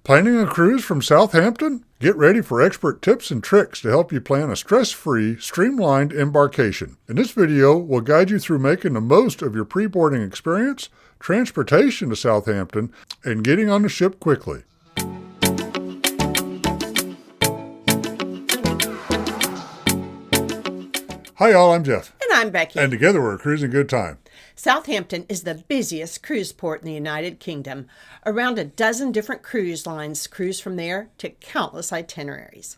Planning a cruise from Southampton? Get ready for expert tips and tricks to help you plan a stress-free, streamlined embarkation. In this video, we'll guide you through making the most of your pre-boarding experience, transportation to Southampton, and getting on the ship quickly. Hi y'all, I'm Jeff. And I'm Becky. And together we're cruising good time. Southampton is the busiest cruise port in the United Kingdom. Around a dozen different cruise lines cruise from there to countless itineraries.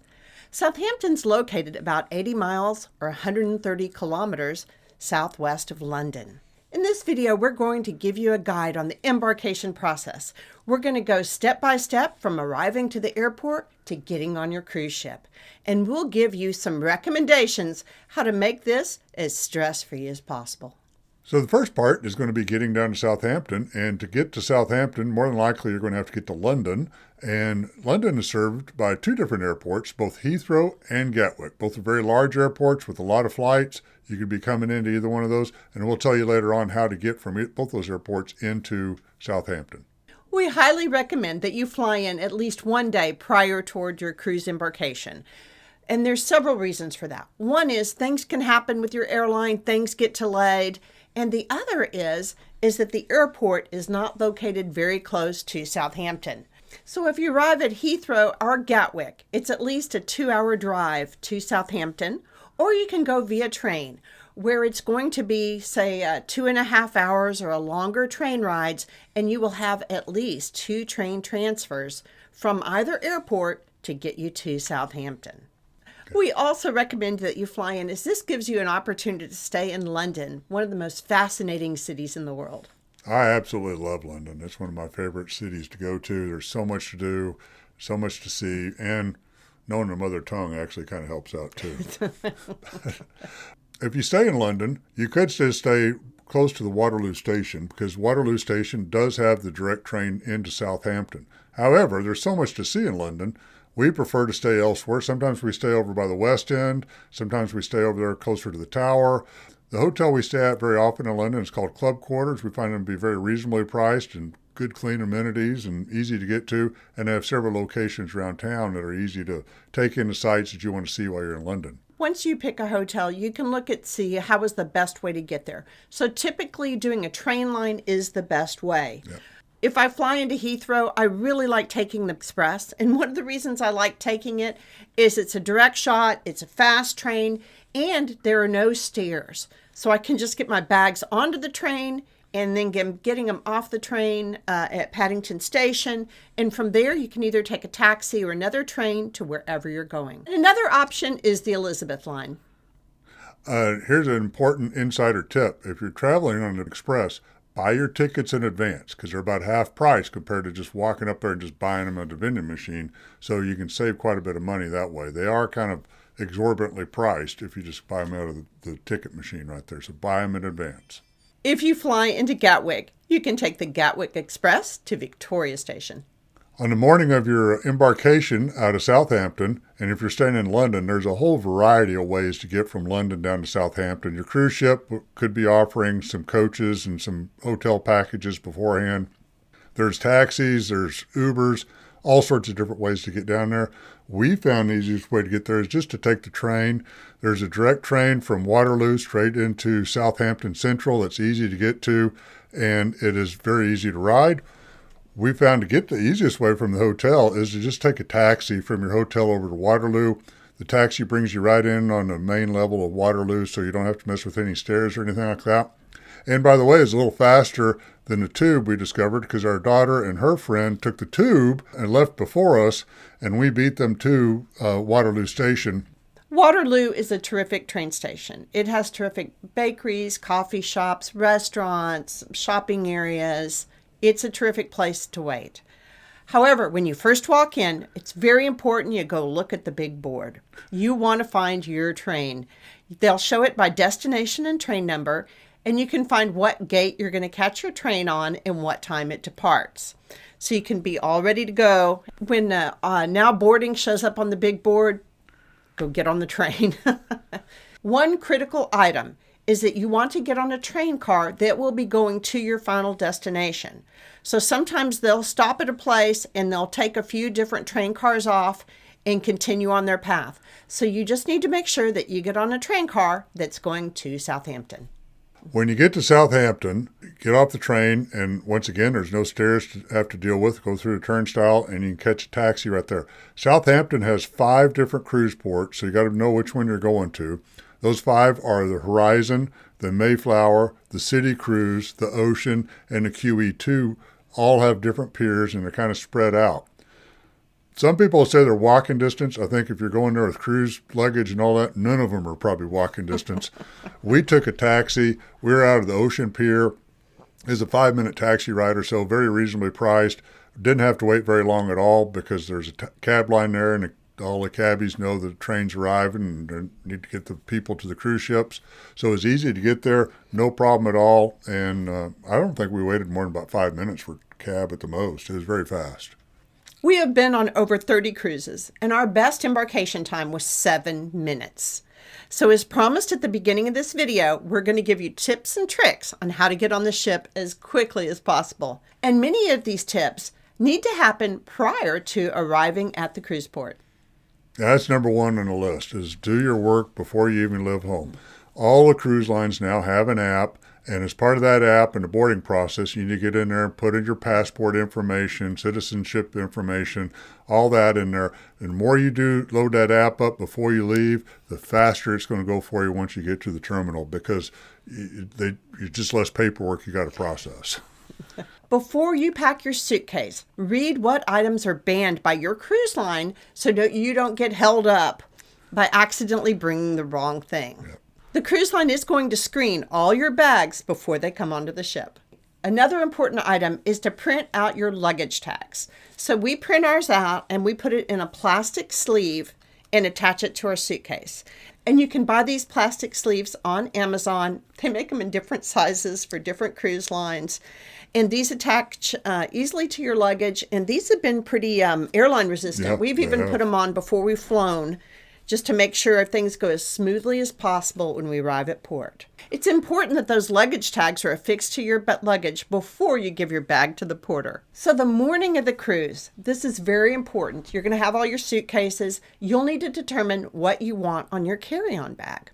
Southampton's located about 80 miles or 130 kilometers southwest of London. In this video, we're going to give you a guide on the embarkation process. We're going to go step by step from arriving to the airport to getting on your cruise ship. And we'll give you some recommendations how to make this as stress-free as possible. So the first part is going to be getting down to Southampton, and to get to Southampton, more than likely you're going to have to get to London, and London is served by two different airports, both Heathrow and Gatwick. Both are very large airports with a lot of flights. You could be coming into either one of those, and we'll tell you later on how to get from both those airports into Southampton. We highly recommend that you fly in at least one day prior toward your cruise embarkation. And there's several reasons for that. One is things can happen with your airline, things get delayed. And the other is that the airport is not located very close to Southampton. So if you arrive at Heathrow or Gatwick, it's at least a 2-hour drive to Southampton, or you can go via train, where it's going to be, say, 2.5 hours or a longer train rides, and you will have at least 2 train transfers from either airport to get you to Southampton. We also recommend that you fly in, as this gives you an opportunity to stay in London, one of the most fascinating cities in the world. I absolutely love London. It's one of my favorite cities to go to. There's so much to do, so much to see, and knowing the mother tongue actually kind of helps out too. If you stay in London, you could just stay close to the Waterloo Station, because Waterloo Station does have the direct train into Southampton. However, there's so much to see in London. We prefer to stay elsewhere. Sometimes we stay over by the West End. Sometimes we stay over there closer to the Tower. The hotel we stay at very often in London is called Club Quarters. We find them to be very reasonably priced and good, clean amenities and easy to get to. And they have several locations around town that are easy to take in the sites that you want to see while you're in London. Once you pick a hotel, you can look at see how is the best way to get there. So typically doing a train line is the best way. Yeah. If I fly into Heathrow, I really like taking the Express. And one of the reasons I like taking it is it's a direct shot, it's a fast train, and there are no stairs. So I can just get my bags onto the train and then getting them off the train at Paddington Station. And from there, you can either take a taxi or another train to wherever you're going. Another option is the Elizabeth line. Here's an important insider tip. If you're traveling on an Express, buy your tickets in advance, because they're about half price compared to just walking up there and just buying them at the vending machine. So you can save quite a bit of money that way. They are kind of exorbitantly priced if you just buy them out of the ticket machine right there. So buy them in advance. If you fly into Gatwick, you can take the Gatwick Express to Victoria Station. On the morning of your embarkation out of Southampton, and if you're staying in London, there's a whole variety of ways to get from London down to Southampton. Your cruise ship could be offering some coaches and some hotel packages beforehand. There's taxis, there's Ubers, all sorts of different ways to get down there. We found the easiest way to get there is just to take the train. There's a direct train from Waterloo straight into Southampton Central that's easy to get to, and it is very easy to ride. We found to get the easiest way from the hotel is to just take a taxi from your hotel over to Waterloo. The taxi brings you right in on the main level of Waterloo, so you don't have to mess with any stairs or anything like that. And by the way, it's a little faster than the tube, we discovered, because our daughter and her friend took the tube and left before us, and we beat them to Waterloo Station. Waterloo is a terrific train station. It has terrific bakeries, coffee shops, restaurants, shopping areas. It's a terrific place to wait. However, when you first walk in, it's very important you go look at the big board. You want to find your train. They'll show it by destination and train number, and you can find what gate you're going to catch your train on and what time it departs. So you can be all ready to go. When now boarding shows up on the big board, go get on the train. One critical item is that you want to get on a train car that will be going to your final destination. So sometimes they'll stop at a place and they'll take a few different train cars off and continue on their path. So you just need to make sure that you get on a train car that's going to Southampton. When you get to Southampton, get off the train, and once again, there's no stairs to have to deal with. Go through the turnstile, and you can catch a taxi right there. Southampton has 5 different cruise ports, so you got to know which one you're going to. Those 5 are the Horizon, the Mayflower, the City Cruise, the Ocean, and the QE2. All have different piers, and they're kind of spread out. Some people say they're walking distance. I think if you're going there with cruise luggage and all that, none of them are probably walking distance. We took a taxi. We were out of the Ocean Pier. It's a 5-minute taxi ride or so, very reasonably priced. Didn't have to wait very long at all because there's a cab line there, and all the cabbies know the train's arriving and they need to get the people to the cruise ships. So it was easy to get there, no problem at all. And I don't think we waited more than about 5 minutes for a cab at the most. It was very fast. We have been on over 30 cruises, and our best embarkation time was 7 minutes. So as promised at the beginning of this video, we're going to give you tips and tricks on how to get on the ship as quickly as possible. And many of these tips need to happen prior to arriving at the cruise port. That's number 1 on the list, is do your work before you even leave home. All the cruise lines now have an app. And as part of that app and the boarding process, you need to get in there and put in your passport information, citizenship information, all that in there. And the more you do load that app up before you leave, the faster it's going to go for you once you get to the terminal, because it's just less paperwork you got to process. Before you pack your suitcase, read what items are banned by your cruise line so that you don't get held up by accidentally bringing the wrong thing. Yep. The cruise line is going to screen all your bags before they come onto the ship. Another important item is to print out your luggage tags. So we print ours out and we put it in a plastic sleeve and attach it to our suitcase. And you can buy these plastic sleeves on Amazon. They make them in different sizes for different cruise lines. And these attach easily to your luggage. And these have been pretty airline resistant. Yep, We've even put them on before we've flown, just to make sure things go as smoothly as possible when we arrive at port. It's important that those luggage tags are affixed to your luggage before you give your bag to the porter. So the morning of the cruise, this is very important. You're going to have all your suitcases. You'll need to determine what you want on your carry-on bag.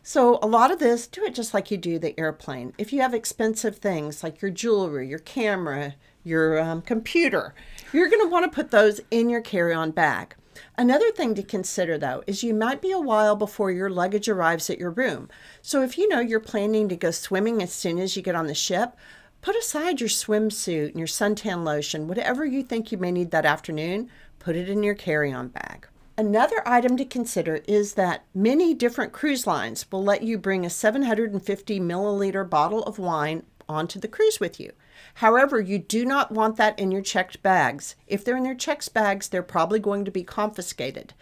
So a lot of this, do it just like you do the airplane. If you have expensive things like your jewelry, your camera, your computer, you're going to want to put those in your carry-on bag. Another thing to consider, though, is you might be a while before your luggage arrives at your room. So if you know you're planning to go swimming as soon as you get on the ship, put aside your swimsuit and your suntan lotion, whatever you think you may need that afternoon, put it in your carry-on bag. Another item to consider is that many different cruise lines will let you bring a 750 milliliter bottle of wine onto the cruise with you. However, you do not want that in your checked bags. If they're in their checked bags, they're probably going to be confiscated.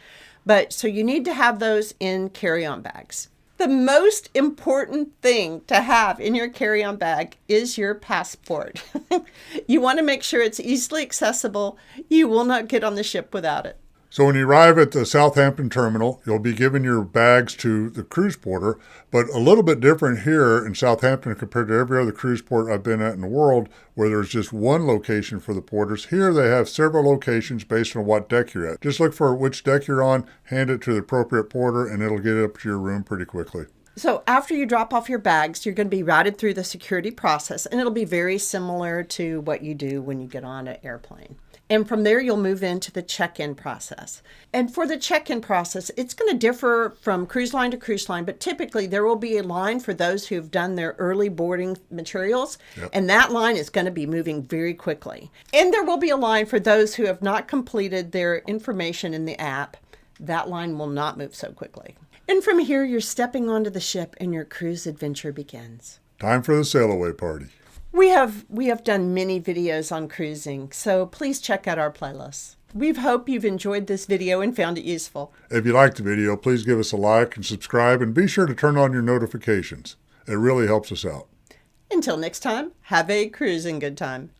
So you need to have those in carry-on bags. The most important thing to have in your carry-on bag is your passport. You want to make sure it's easily accessible. You will not get on the ship without it. So when you arrive at the Southampton terminal, you'll be giving your bags to the cruise porter, but a little bit different here in Southampton compared to every other cruise port I've been at in the world, where there's just one location for the porters. Here they have several locations based on what deck you're at. Just look for which deck you're on, hand it to the appropriate porter, and it'll get it up to your room pretty quickly. So after you drop off your bags, you're going to be routed through the security process, and it'll be very similar to what you do when you get on an airplane. And from there, you'll move into the check-in process. And for the check-in process, it's going to differ from cruise line to cruise line, but typically there will be a line for those who've done their early boarding materials, and that line is going to be moving very quickly. And there will be a line for those who have not completed their information in the app. That line will not move so quickly. And from here, you're stepping onto the ship and your cruise adventure begins. Time for the sail away party. We have done many videos on cruising, so please check out our playlists. We hope you've enjoyed this video and found it useful. If you liked the video, please give us a like and subscribe, and be sure to turn on your notifications. It really helps us out. Until next time, have a cruising good time.